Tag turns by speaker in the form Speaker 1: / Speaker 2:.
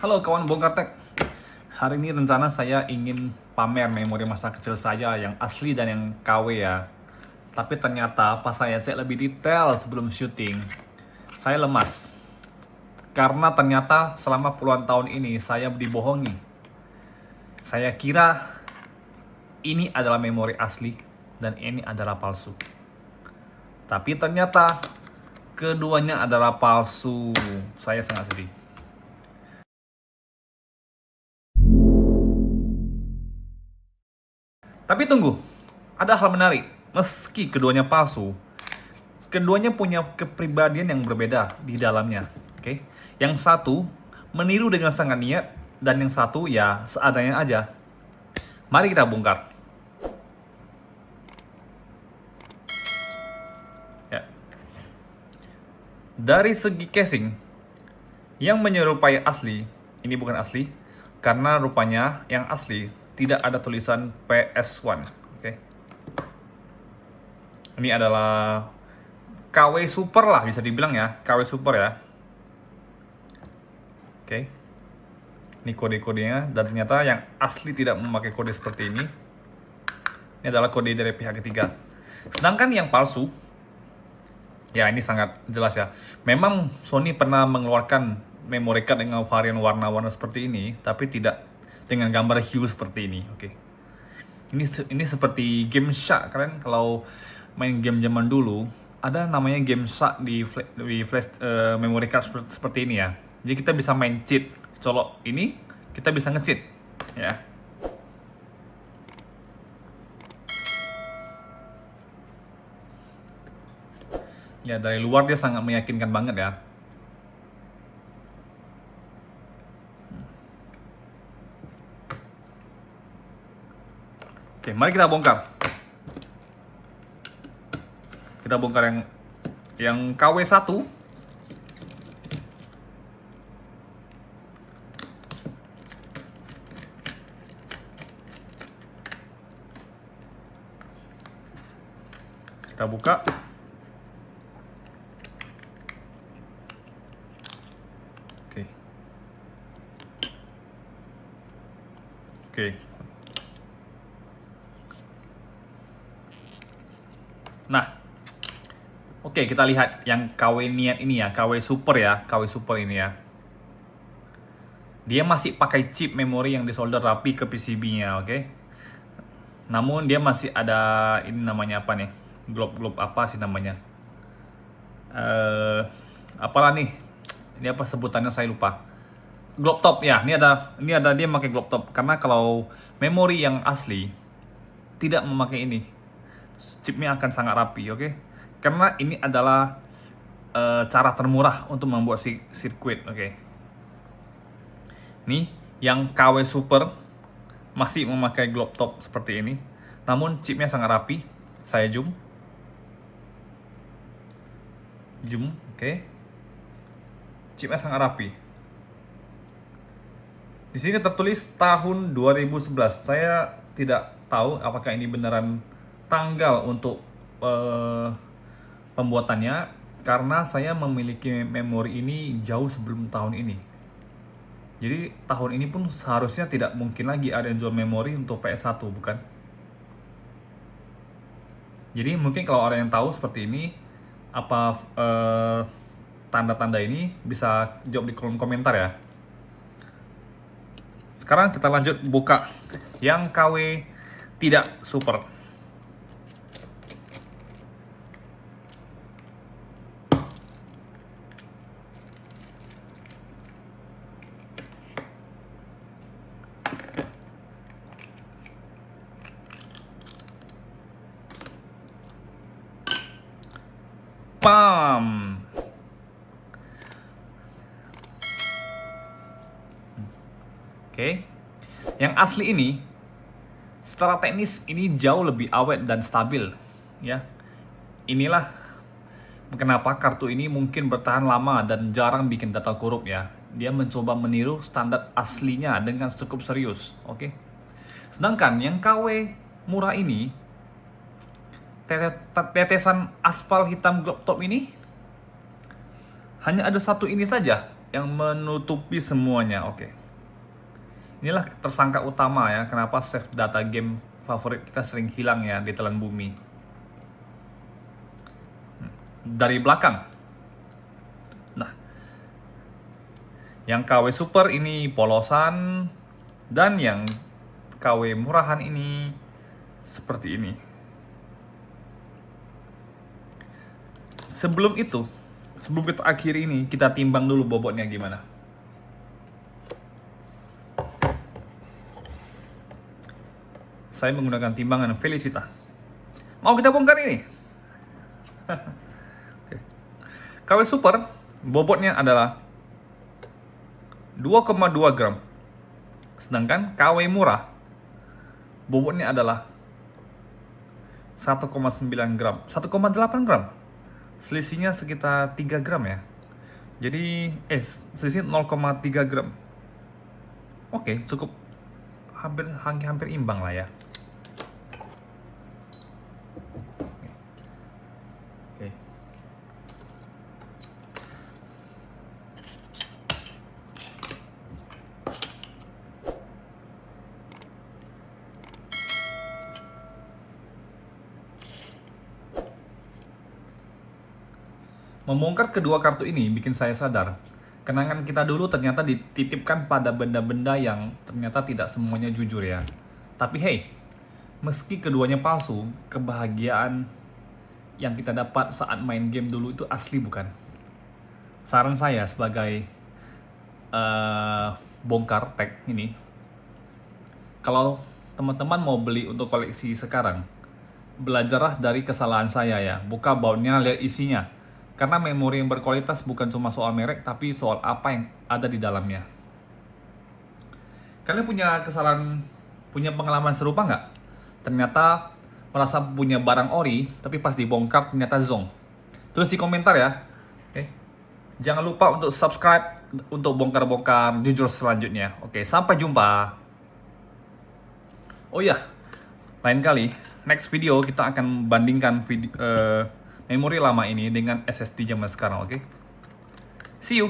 Speaker 1: Halo kawan bongkar tech. Hari ini rencana saya ingin pamer memori masa kecil saya yang asli dan yang KW ya. Tapi ternyata pas saya cek lebih detail sebelum syuting, saya lemas. Karena ternyata selama puluhan tahun ini saya dibohongi. Saya kira ini adalah memori asli dan ini adalah palsu. Tapi ternyata keduanya adalah palsu. Saya sangat sedih. Tapi tunggu, ada hal menarik. Meski keduanya palsu, keduanya punya kepribadian yang berbeda di dalamnya. Oke, yang satu meniru dengan sangat niat dan yang satu ya seadanya aja. Mari kita bongkar. Ya. Dari segi casing, yang menyerupai asli, ini bukan asli, karena rupanya yang asli tidak ada tulisan PS1. Oke. Ini adalah KW Super lah bisa dibilang ya, KW Super ya. Oke. Ini kode-kodenya dan ternyata yang asli tidak memakai kode seperti ini. Ini adalah kode dari pihak ketiga. Sedangkan yang palsu, ya ini sangat jelas ya. Memang Sony pernah mengeluarkan memory card dengan varian warna-warna seperti ini, tapi tidak dengan gambar hue seperti ini. Oke. Ini seperti Game Shark. Kalian kalau main game zaman dulu, ada namanya Game Shark di flash memory card seperti ini ya. Jadi kita bisa main cheat. Colok ini, kita bisa nge-cheat ya. Ya dari luar dia sangat meyakinkan banget ya. Oke, mari kita bongkar. Kita bongkar yang KW1. Kita buka. Oke. Oke. Nah, oke kita lihat yang KW niat ini ya, KW Super ya, KW Super ini ya. Dia masih pakai chip memori yang disolder rapi ke PCB-nya, oke. Namun dia masih ada ini namanya apa nih? Globe apa sih namanya? Apalah nih? Ini apa sebutannya saya lupa. Globe top ya, ini ada dia pakai globe top karena kalau memori yang asli tidak memakai ini. Chipnya akan sangat rapi, oke? Karena ini adalah cara termurah untuk membuat sirkuit, oke? Nih, yang KW Super masih memakai globe top seperti ini, namun chipnya sangat rapi. Saya zoom, oke? Chipnya sangat rapi. Di sini tertulis tahun 2011. Saya tidak tahu apakah ini beneran tanggal untuk pembuatannya karena saya memiliki memori ini jauh sebelum tahun ini. Jadi tahun ini pun seharusnya tidak mungkin lagi ada yang jual memori untuk PS1, bukan? Jadi mungkin kalau orang yang tahu seperti ini apa tanda-tanda ini bisa jawab di kolom komentar ya. Sekarang kita lanjut buka yang KW tidak super. Pam. Oke. Yang asli ini secara teknis ini jauh lebih awet dan stabil ya. Inilah kenapa kartu ini mungkin bertahan lama dan jarang bikin data korup ya. Dia mencoba meniru standar aslinya dengan cukup serius, oke. Sedangkan yang KW murah ini tetesan aspal hitam globe top ini hanya ada satu ini saja. yang menutupi semuanya. Oke. Inilah tersangka utama ya, kenapa save data game favorit kita sering hilang ya di telan bumi. Dari belakang. Nah, yang KW super ini polosan, dan yang KW murahan ini seperti ini. Sebelum kita akhiri ini, kita timbang dulu bobotnya gimana. Saya menggunakan timbangan Felicita. Mau kita bongkar ini? KW Super bobotnya adalah 2,2 gram. Sedangkan KW murah bobotnya adalah 1,9 gram, 1,8 gram. Selisihnya sekitar 3 gram ya. Jadi selisih 0,3 gram. Oke, cukup hampir imbang lah ya. Oke. Membongkar kedua kartu ini bikin saya sadar, kenangan kita dulu ternyata dititipkan pada benda-benda yang ternyata tidak semuanya jujur ya. Tapi hey, meski keduanya palsu, kebahagiaan yang kita dapat saat main game dulu itu asli bukan? Saran saya sebagai bongkar tag ini, kalau teman-teman mau beli untuk koleksi sekarang, belajarlah dari kesalahan saya ya. Buka bautnya, lihat isinya. Karena memori yang berkualitas bukan cuma soal merek, tapi soal apa yang ada di dalamnya. Kalian punya pengalaman serupa nggak? Ternyata merasa punya barang ori, tapi pas dibongkar ternyata zonk. Tulis di komentar ya. Oke. Jangan lupa untuk subscribe untuk bongkar-bongkar jujur selanjutnya. Oke, sampai jumpa. Oh ya, lain kali, next video kita akan bandingkan memori lama ini dengan SSD zaman sekarang, oke? See you!